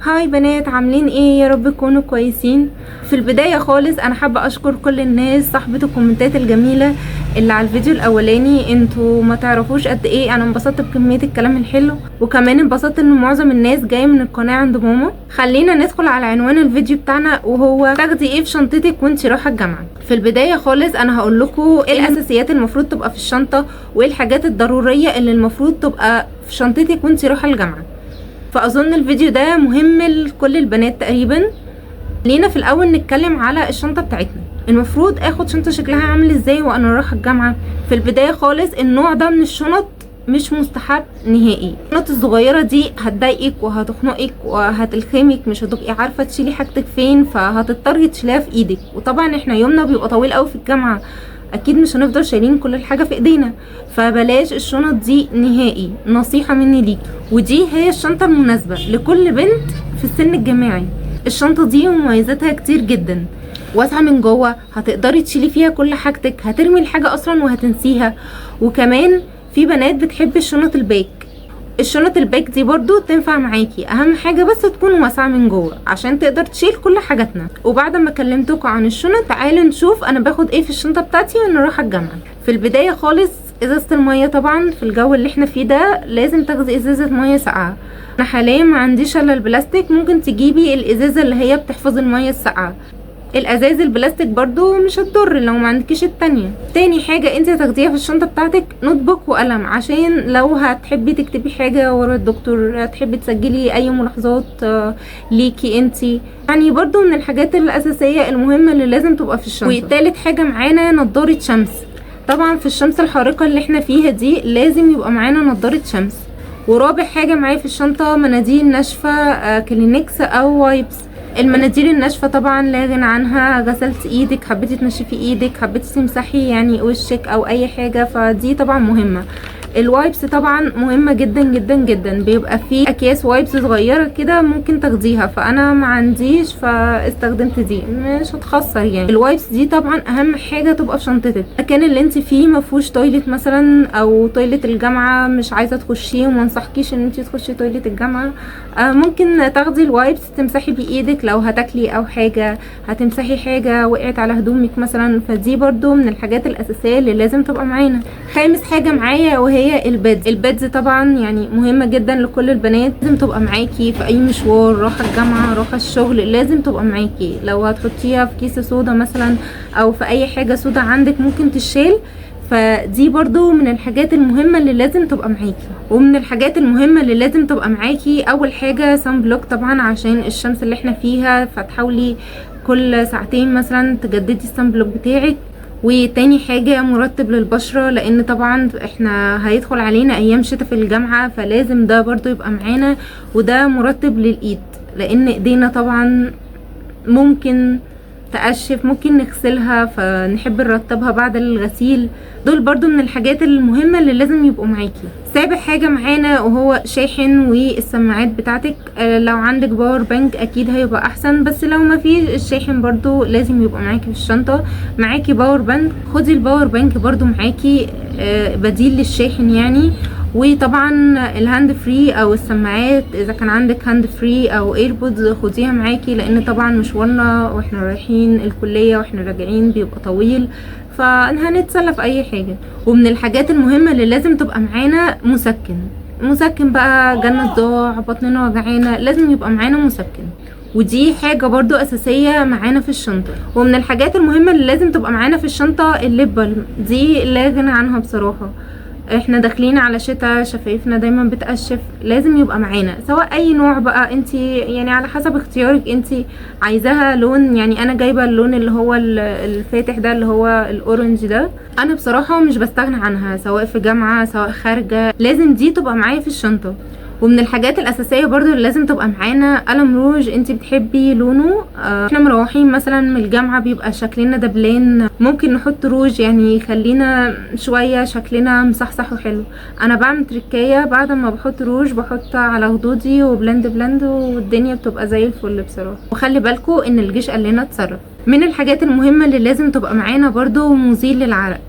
هاي بنات، عاملين ايه؟ يا رب تكونوا كويسين. في البداية خالص انا حابة اشكر كل الناس صاحبة الكومنتات الجميلة اللي على الفيديو الاولاني. انتوا ما تعرفوش قد ايه انا انبسطت بكمية الكلام الحلو، وكمان انبسطت ان معظم الناس جاية من القناة عند ماما. خلينا ندخل على عنوان الفيديو بتاعنا، وهو تاخدي ايه في شنطتك وانتي رايحة الجامعة. في البداية خالص انا هقول لكم ايه الاساسيات المفروض تبقى في الشنطة، وايه الحاجات الضرورية اللي المفروض تبقى في شنطتك وانتي رايحة الجامعة. فاظن الفيديو ده مهم لكل البنات تقريبا. لينا في الاول نتكلم على الشنطه بتاعتنا. المفروض اخد شنطه شكلها عامل ازاي وانا رايحه الجامعه؟ في البدايه خالص النوع ده من الشنط مش مستحب نهائي. الشنط الصغيره دي هتضايقك وهتخنقك وهتلخمك، مش هتبقي عارفه تشيلي حاجتك فين، فهتضطري تشيليها في ايدك. وطبعا احنا يومنا بيبقى طويل قوي في الجامعه، اكيد مش هنفضل شايلين كل الحاجه في ايدينا، فبلاش الشنط دي نهائي، نصيحه مني ليك. ودي هي الشنطه المناسبه لكل بنت في السن الجامعي. الشنطه دي مميزاتها كتير جدا، واسعه من جوه، هتقدري تشيلي فيها كل حاجتك، هترمي الحاجه اصلا وهتنسيها. وكمان في بنات بتحب الشنط الباك. الشنط الباك دي برضو تنفع معاكي، اهم حاجه بس تكون واسعه من جوه عشان تقدر تشيل كل حاجاتنا. وبعد ما كلمتكم عن الشنط، تعالوا نشوف انا باخد ايه في الشنطه بتاعتي وانا رايحه الجامعه. في البدايه خالص ازازه الميه، طبعا في الجو اللي احنا فيه ده لازم تاخدي ازازه ميه ساقعه. انا حاليا ما عنديش الا البلاستيك، ممكن تجيبي الازازه اللي هي بتحفظ الميه الساقعه. الازاز البلاستيك برضو مش هتضر لو ما عندكيش التانية. تاني حاجة انت هتاخديها في الشنطة بتاعتك نوت بوك وقلم، عشان لو هتحبي تكتبي حاجة ورا الدكتور، هتحبي تسجلي اي ملاحظات ليكي انت. يعني برضو من الحاجات الاساسية المهمة اللي لازم تبقى في الشنطة. وتالت حاجة معانا نضارة شمس. طبعا في الشمس الحارقة اللي احنا فيها دي لازم يبقى معانا نضارة شمس. ورابع حاجة معايا في الشنطة مناديل ناشفة، كلينكس او وايبس. المناديل الناشفه طبعا لا غنى عنها. غسلت ايدك، حبيتي تنشفي ايدك، حبيتي تمسحي يعني وشك او اي حاجه، فدي طبعا مهمه. الوايبس طبعا مهمه جدا جدا جدا، بيبقى فيه اكياس وايبس صغيره كده ممكن تاخديها، فانا ما عنديش فاستخدمت دي، مش هتخسر يعني. الوايبس دي طبعا اهم حاجه تبقى في شنطتك. المكان اللي انت فيه ما فيهوش تويلت مثلا، او تويلت الجامعه مش عايزه تخشيه، وما انصحكيش ان انت تخشي تويلت الجامعه، ممكن تاخدي الوايبس تمسحي بايدك لو هتاكلي او حاجه، هتمسحي حاجه وقعت على هدومك مثلا، فدي برضو من الحاجات الاساسيه اللي لازم تبقى معانا. خامس حاجه معايا وهي البيدز طبعا يعني مهمه جدا لكل البنات، لازم تبقى معاكي في اي مشوار، رايحه الجامعه رايحه الشغل، لازم تبقى معاكي. لو هتحطيها في كيس صودا مثلا او في اي حاجه صودا عندك ممكن تشيل، فدي برضو من الحاجات المهمة اللي لازم تبقى معاكي. ومن الحاجات المهمة اللي لازم تبقى معاكي اول حاجة سان بلوك طبعا عشان الشمس اللي احنا فيها، فتحاولي كل ساعتين مثلا تجددي السان بلوك بتاعك. وتاني حاجة مرطب للبشرة، لان طبعا احنا هيدخل علينا ايام شتاء في الجامعة، فلازم ده برضو يبقى معانا. وده مرطب للايد، لان ايدينا طبعا ممكن تقشف، ممكن نغسلها، فنحب نرطبها بعد الغسيل. دول برضو من الحاجات المهمة اللي لازم يبقوا معاكي. سابع حاجة معانا وهو شاحن والسماعات بتاعتك. لو عندك باور بانك اكيد هيبقى احسن، بس لو ما فيش الشاحن برضو لازم يبقى معاكي في الشنطة. معاكي باور بانك، خدي الباور بانك برضو معاكي بديل للشاحن يعني. وطبعا الهاند فري او السماعات، اذا كان عندك هاند فري او ايربودز خديها معاكي، لان طبعا مشوارنا واحنا رايحين الكليه واحنا راجعين بيبقى طويل، فهنتسلى في اي حاجه. ومن الحاجات المهمه اللي لازم تبقى معانا مسكن بقى، جالنا صداع، بطننا وجعانه، لازم يبقى معانا مسكن. ودي حاجة برضو اساسية معانا في الشنطة. ومن الحاجات المهمة اللي لازم تبقى معانا في الشنطة الليب بالم، دي لا غنى عنها بصراحة. احنا داخلين على شتاء، شفايفنا دايما بتقشف، لازم يبقى معانا سواء اي نوع بقى انت يعني على حسب اختيارك، انت عايزاها لون. يعني انا جايبه اللون اللي هو الفاتح ده، اللي هو الاورنج ده. انا بصراحه مش بستغنى عنها سواء في جامعه سواء خارجه، لازم دي تبقى معايا في الشنطه. ومن الحاجات الاساسيه برضو اللي لازم تبقى معانا قلم روج، انت بتحبي لونه. احنا مروحين مثلا من الجامعه بيبقى شكلنا دبلان، ممكن نحط روج يعني يخلينا شويه شكلنا مصحصح وحلو. انا بعمل تركايه، بعد ما بحط روج بحط على خدودي وبلند والدنيا بتبقى زي الفل بصراحه. وخلي بالكم ان الجيش قال لنا اتصرف. من الحاجات المهمه اللي لازم تبقى معانا برضو مزيل للعرق.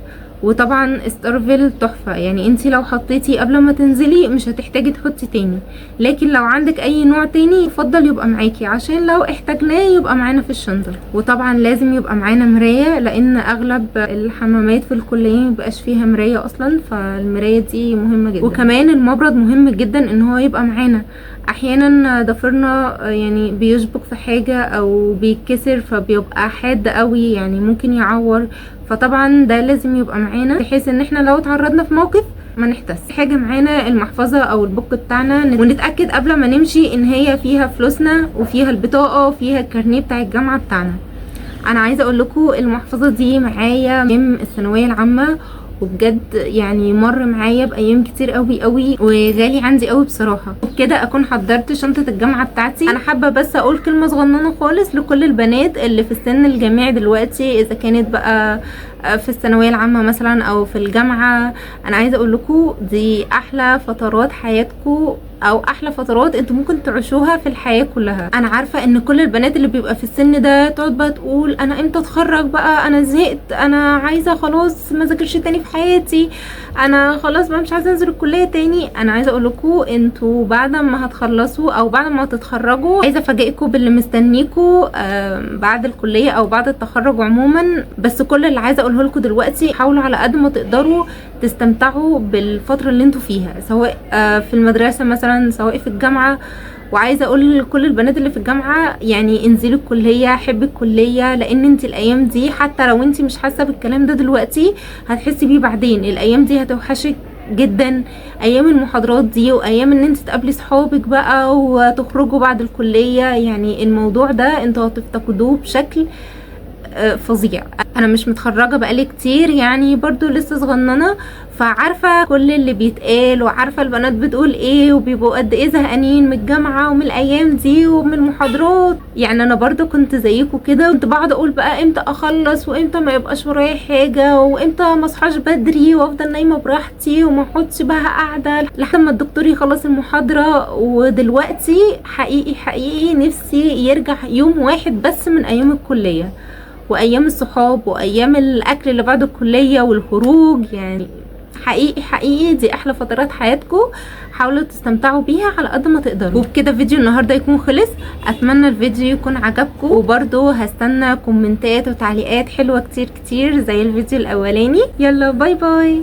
وطبعا ستارفيل تحفة، يعني انتي لو حطيتي قبل ما تنزلي مش هتحتاجي تحطي تاني، لكن لو عندك اي نوع تاني يفضل يبقى معاكي عشان لو احتاجناه يبقى معانا في الشنطة. وطبعا لازم يبقى معانا مراية، لان اغلب الحمامات في الكلية مبقاش فيها مراية اصلا، فالمراية دي مهمة جدا. وكمان المبرد مهم جدا ان هو يبقى معانا، احيانا ضفرنا يعني بيشبك في حاجة او بيتكسر فبيبقى حاد قوي، يعني ممكن يعور، فطبعا ده لازم يبقى معانا بحيث ان احنا لو اتعرضنا في موقف ما نحتس. حاجة معانا المحفظة او البوك بتاعنا، ونتأكد قبل ما نمشي ان هي فيها فلوسنا وفيها البطاقة وفيها الكارنيه بتاع الجامعة بتاعنا. انا عايزة اقول لكم المحفظة دي معايا من الثانوية العامة، وبجد يعني مر معايا بايام كتير قوي قوي، وغالي عندي قوي بصراحه. وبكده اكون حضرت شنطه الجامعه بتاعتي. انا حابه بس اقول كلمه صغننه خالص لكل البنات اللي في السن الجامعي دلوقتي، اذا كانت بقى في الثانويه العامه مثلا او في الجامعه. انا عايزه اقول لكم دي احلى فترات حياتكم، او احلى فترات انتوا ممكن تعيشوها في الحياه كلها. انا عارفه ان كل البنات اللي بيبقى في السن ده تقعد بقى تقول انا امتى اتخرج بقى، انا زهقت، انا عايزه خلاص ما ذاكرش تاني في حياتي، انا خلاص بقى مش عايزه انزل الكليه تاني. انا عايزه اقول لكم انتوا بعد ما هتخلصوا او بعد ما تتخرجوا، عايزه افاجئكم باللي مستنيكم بعد الكليه او بعد التخرج عموما. بس كل اللي عايزه اقوله لكم دلوقتي، حاولوا على قد ما تقدروا تستمتعوا بالفتره اللي انتوا فيها، سواء في المدرسه مثلا سواء في الجامعه. وعايزه اقول لكل البنات اللي في الجامعه يعني انزلوا الكليه، حبي الكليه، لان انت الايام دي حتى لو انت مش حاسه بالكلام ده دلوقتي هتحسي بيه بعدين. الايام دي هتوحشك جدا، ايام المحاضرات دي وايام ان انت تقابلي صحابك بقى وتخرجوا بعد الكليه. يعني الموضوع ده انتوا هتفتقدوه بشكل فظيع. انا مش متخرجه بقالي كتير، يعني برضو لسه صغننه، فعارفه كل اللي بيتقال وعارفه البنات بتقول ايه وبيبقوا قد ايه زهقانين من الجامعه ومن الايام دي ومن المحاضرات. يعني انا برضو كنت زيكم كده، كنت بقعد اقول بقى امتى اخلص وامتى ما يبقاش ورايا حاجه وامتى ما اصحاش بدري وافضل نايمه براحتي وما اقعدش بقى قاعده لحد ما الدكتور يخلص المحاضره. ودلوقتي حقيقي حقيقي نفسي يرجع يوم واحد بس من ايام الكليه وايام الصحاب وايام الاكل اللي بعد الكليه والخروج. يعني حقيقي حقيقي دي احلى فترات حياتكم، حاولوا تستمتعوا بيها على قد ما تقدروا. وبكده فيديو النهارده يكون خلص، اتمنى الفيديو يكون عجبكم، وبرده هستنى كومنتات وتعليقات حلوه كتير كتير زي الفيديو الاولاني. يلا باي باي.